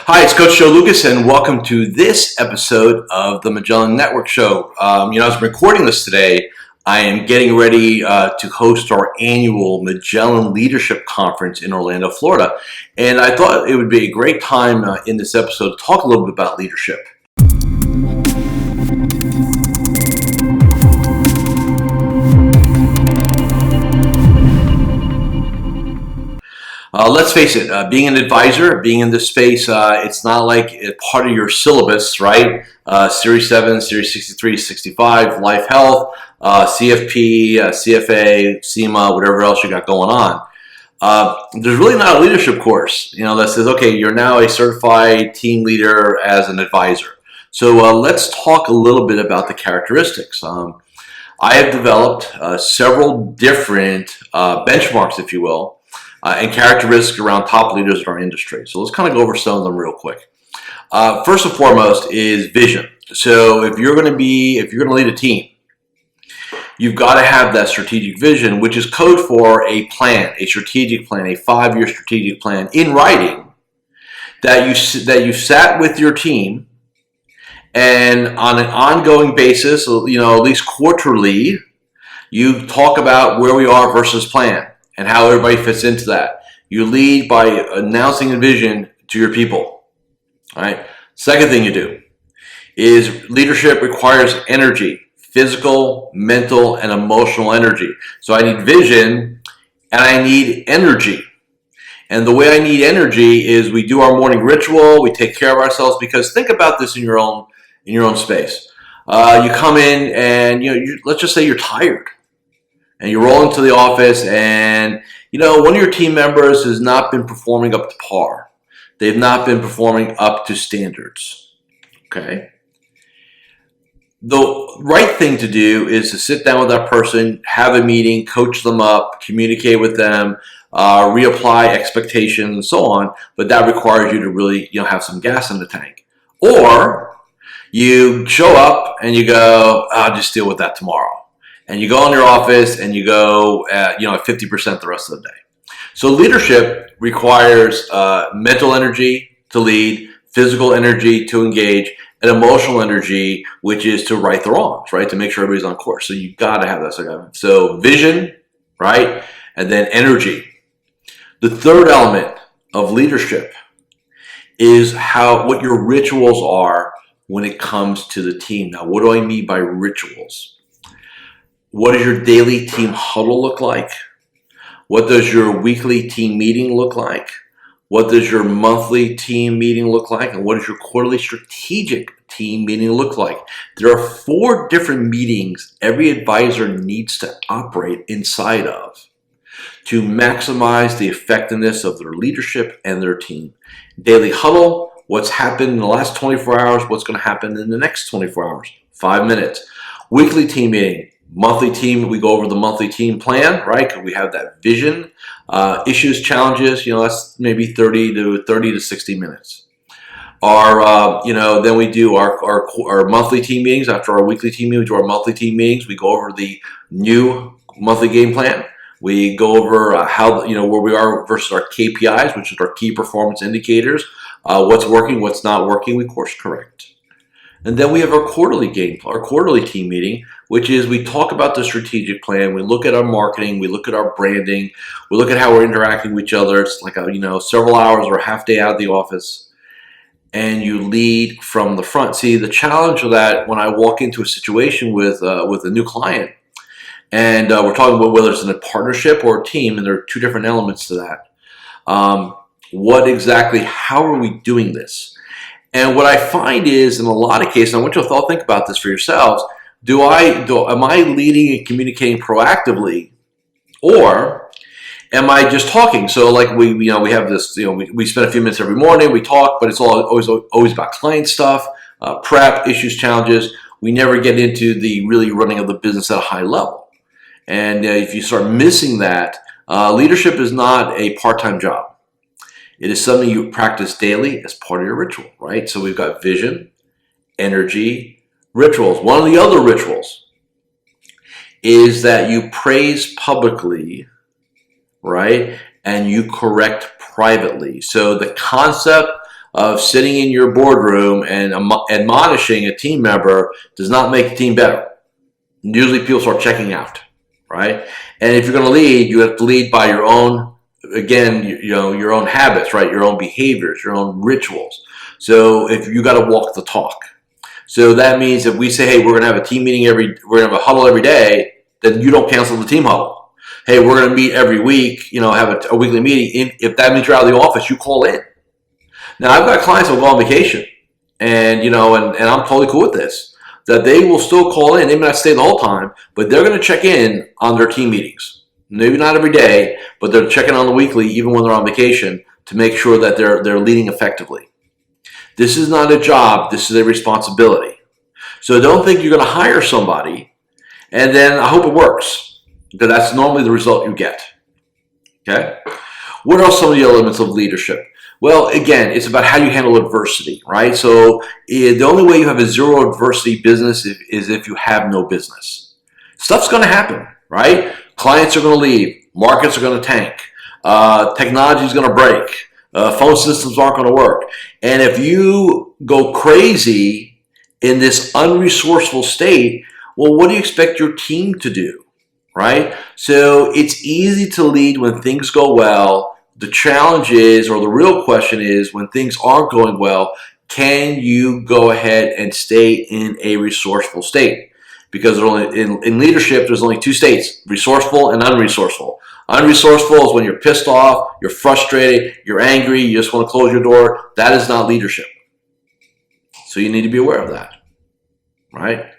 Hi, it's Coach Joe Lucas, and welcome to this episode of the Magellan Network Show. As I'm recording this today, I am getting ready to host our annual Magellan Leadership Conference in Orlando, Florida. And I thought it would be a great time in this episode to talk a little bit about leadership. Let's face it, being an advisor, being in this space, it's not like it's part of your syllabus, right? Series 7, Series 63, 65, Life Health, CFP, CFA, SEMA, whatever else you got going on. There's really not a leadership course, that says, okay, you're now a certified team leader as an advisor. So let's talk a little bit about the characteristics. I have developed several different benchmarks, if you will, and characteristics around top leaders in our industry. So let's kind of go over some of them real quick. First and foremost is vision. So if you're going to lead a team, you've got to have that strategic vision, which is code for a plan, a strategic plan, a 5-year strategic plan in writing that you sat with your team, and on an ongoing basis, at least quarterly, you talk about where we are versus plan and how everybody fits into that. You lead by announcing a vision to your people. All right. Second thing you do is leadership requires energy, physical, mental, and emotional energy. So I need vision and I need energy. And the way I need energy is we do our morning ritual, we take care of ourselves, because think about this in your own space. You come in and let's just say you're tired. And you roll into the office and, one of your team members has not been performing up to par. They've not been performing up to standards. Okay? The right thing to do is to sit down with that person, have a meeting, coach them up, communicate with them, reapply expectations and so on. But that requires you to really, have some gas in the tank. Or you show up and you go, I'll just deal with that tomorrow. And you go in your office and you go at 50% the rest of the day. So leadership requires mental energy to lead, physical energy to engage, and emotional energy, which is to right the wrongs, right? To make sure everybody's on course. So you got to have that. So vision, right? And then energy. The third element of leadership is what your rituals are when it comes to the team. Now, what do I mean by rituals? What does your daily team huddle look like? What does your weekly team meeting look like? What does your monthly team meeting look like? And what does your quarterly strategic team meeting look like? There are 4 different meetings every advisor needs to operate inside of to maximize the effectiveness of their leadership and their team. Daily huddle, what's happened in the last 24 hours, what's going to happen in the next 24 hours, 5 minutes. Weekly team meeting. Monthly team, we go over the monthly team plan, right? Because we have that vision, issues, challenges. That's maybe 30 to 60 minutes. Then we do our monthly team meetings. After our weekly team meeting, we do our monthly team meetings. We go over the new monthly game plan. We go over how where we are versus our KPIs, which is our key performance indicators. What's working, what's not working. We course correct. And then we have our quarterly team meeting, which is we talk about the strategic plan. We look at our marketing. We look at our branding. We look at how we're interacting with each other. It's like several hours or a half day out of the office, and you lead from the front. See, the challenge of that when I walk into a situation with a new client, and we're talking about whether it's in a partnership or a team, and there are 2 different elements to that. How are we doing this? And what I find is, in a lot of cases, I want you to think about this for yourselves. Am I leading and communicating proactively, or am I just talking? So, like we have this. We spend a few minutes every morning. We talk, but it's always about client stuff, prep, issues, challenges. We never get into the really running of the business at a high level. And if you start missing that, leadership is not a part-time job. It is something you practice daily as part of your ritual, right? So we've got vision, energy, rituals. One of the other rituals is that you praise publicly, right? And you correct privately. So the concept of sitting in your boardroom and admonishing a team member does not make the team better. Usually people start checking out, right? And if you're going to lead, you have to lead by your own, again, your own habits, right? Your own behaviors, your own rituals. So if you got to walk the talk. So that means if we say, hey, we're going to have a team meeting we're going to have a huddle every day, then you don't cancel the team huddle. Hey, we're going to meet every week, have a weekly meeting. If that means you're out of the office, you call in. Now, I've got clients that will go on vacation, and I'm totally cool with this, that they will still call in. They may not stay the whole time, but they're going to check in on their team meetings. Maybe not every day, but they're checking on the weekly, even when they're on vacation, to make sure that they're leading effectively. This is not a job. This is a responsibility. So don't think you're going to hire somebody, and then I hope it works, because that's normally the result you get. Okay? What are some of the elements of leadership? Well, again, it's about how you handle adversity, right? So the only way you have a zero adversity business is if you have no business. Stuff's going to happen, right? Clients are going to leave. Markets are going to tank. Technology is going to break. Phone systems aren't going to work. And if you go crazy in this unresourceful state, well, what do you expect your team to do, right? So it's easy to lead when things go well. The challenge is, or the real question is, when things aren't going well, can you go ahead and stay in a resourceful state? Because in leadership, there's only two states, resourceful and unresourceful. Unresourceful is when you're pissed off, you're frustrated, you're angry, you just want to close your door. That is not leadership. So you need to be aware of that, right?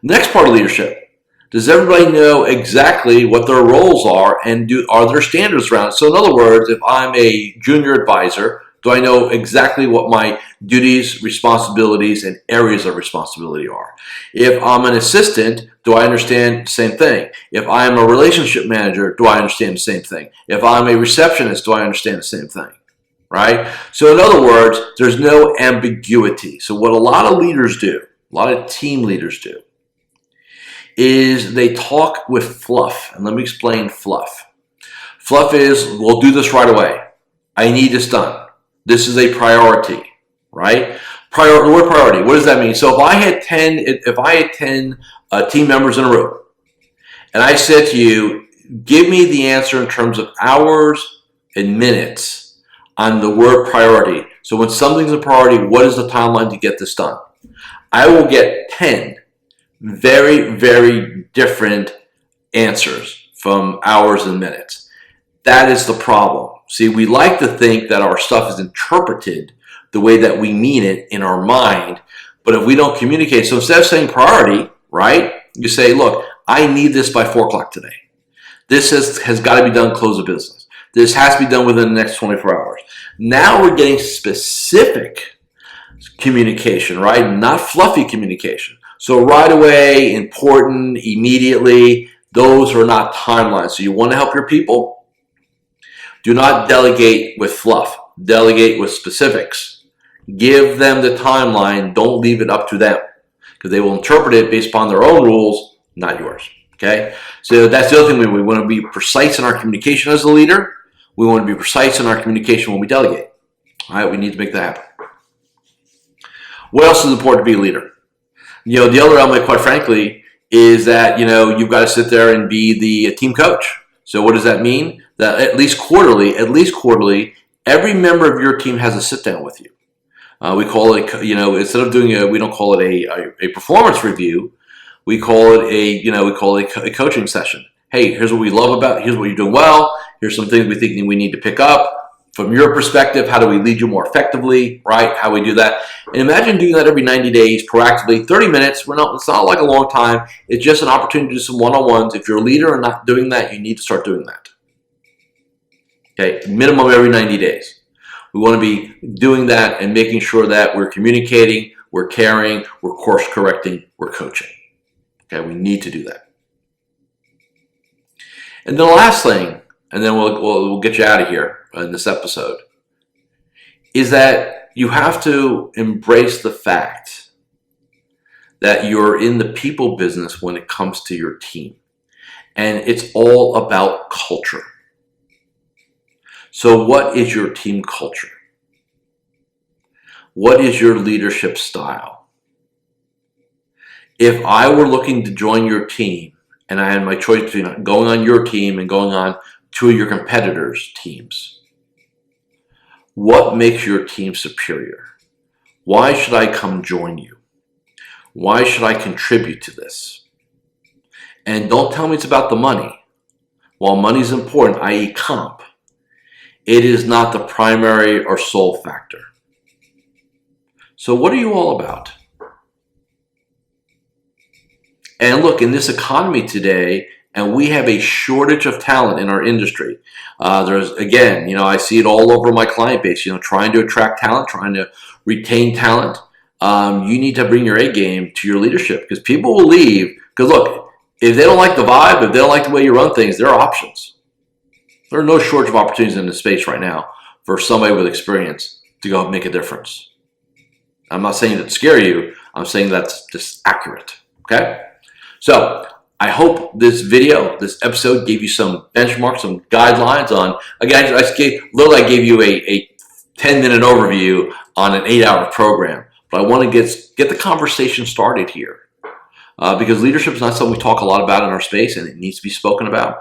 Next part of leadership. Does everybody know exactly what their roles are, and are there standards around it? So in other words, if I'm a junior advisor, do I know exactly what my duties, responsibilities, and areas of responsibility are? If I'm an assistant, do I understand the same thing? If I'm a relationship manager, do I understand the same thing? If I'm a receptionist, do I understand the same thing? Right? So in other words, there's no ambiguity. So what a lot of leaders do, a lot of team leaders do, is they talk with fluff. And let me explain fluff. Fluff is, we'll do this right away. I need this done. This is a priority, right? The word priority, what does that mean? So if I had 10 team members in a room, and I said to you, give me the answer in terms of hours and minutes on the word priority. So when something's a priority, what is the timeline to get this done? I will get 10 very, very different answers from hours and minutes. That is the problem. See, we like to think that our stuff is interpreted the way that we mean it in our mind, but if we don't communicate, so instead of saying priority, right, you say, look, I need this by 4 o'clock today. This has got to be done, close of business. This has to be done within the next 24 hours. Now we're getting specific communication, right? Not fluffy communication. So right away, important, immediately, those are not timelines. So you want to help your people? Do not delegate with fluff. Delegate with specifics. Give them the timeline. Don't leave it up to them, because they will interpret it based upon their own rules, not yours. Okay? So that's the other thing. We want to be precise in our communication as a leader. We want to be precise in our communication when we delegate. All right? We need to make that happen. What else is important to be a leader? The other element, quite frankly, is that, you've got to sit there and be the team coach. So what does that mean? That at least quarterly, every member of your team has a sit down with you. We call it, instead of doing we don't call it a performance review. We call it a coaching session. Hey, here's what we love about, here's what you're doing well. Here's some things we think we need to pick up. From your perspective, how do we lead you more effectively, right? How we do that. And imagine doing that every 90 days, proactively, 30 minutes. It's not like a long time. It's just an opportunity to do some one-on-ones. If you're a leader and not doing that, you need to start doing that. Okay, minimum every 90 days. We want to be doing that and making sure that we're communicating, we're caring, we're course correcting, we're coaching. Okay, we need to do that. And then the last thing, and then we'll get you out of here in this episode, is that you have to embrace the fact that you're in the people business when it comes to your team. And it's all about culture. So what is your team culture? What is your leadership style? If I were looking to join your team and I had my choice between going on your team and going on two of your competitors' teams, what makes your team superior? Why should I come join you? Why should I contribute to this? And don't tell me it's about the money. While money is important, i.e. comp, it is not the primary or sole factor. So what are you all about? And look, in this economy today, and we have a shortage of talent in our industry. There's, again, I see it all over my client base, trying to attract talent, trying to retain talent. You need to bring your A game to your leadership, because people will leave. Because look, if they don't like the vibe, if they don't like the way you run things, there are options. There are no shortage of opportunities in this space right now for somebody with experience to go make a difference. I'm not saying that to scare you. I'm saying that's just accurate. Okay? So I hope this episode gave you some benchmarks, some guidelines on, again, I gave you a 10-minute overview on an 8-hour program. But I want to get the conversation started here. Because leadership is not something we talk a lot about in our space, and it needs to be spoken about.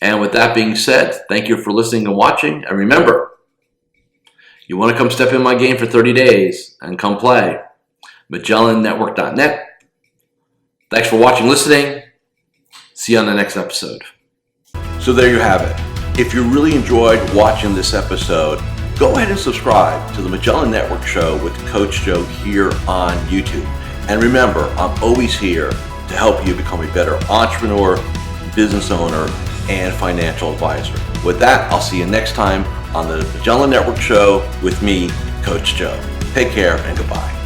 And with that being said, thank you for listening and watching. And remember, you want to come step in my game for 30 days and come play. MagellanNetwork.net. Thanks for watching, listening. See you on the next episode. So there you have it. If you really enjoyed watching this episode, go ahead and subscribe to the Magellan Network Show with Coach Joe here on YouTube. And remember, I'm always here to help you become a better entrepreneur, business owner, and financial advisor. With that, I'll see you next time on the Magellan Network Show with me, Coach Joe. Take care and goodbye.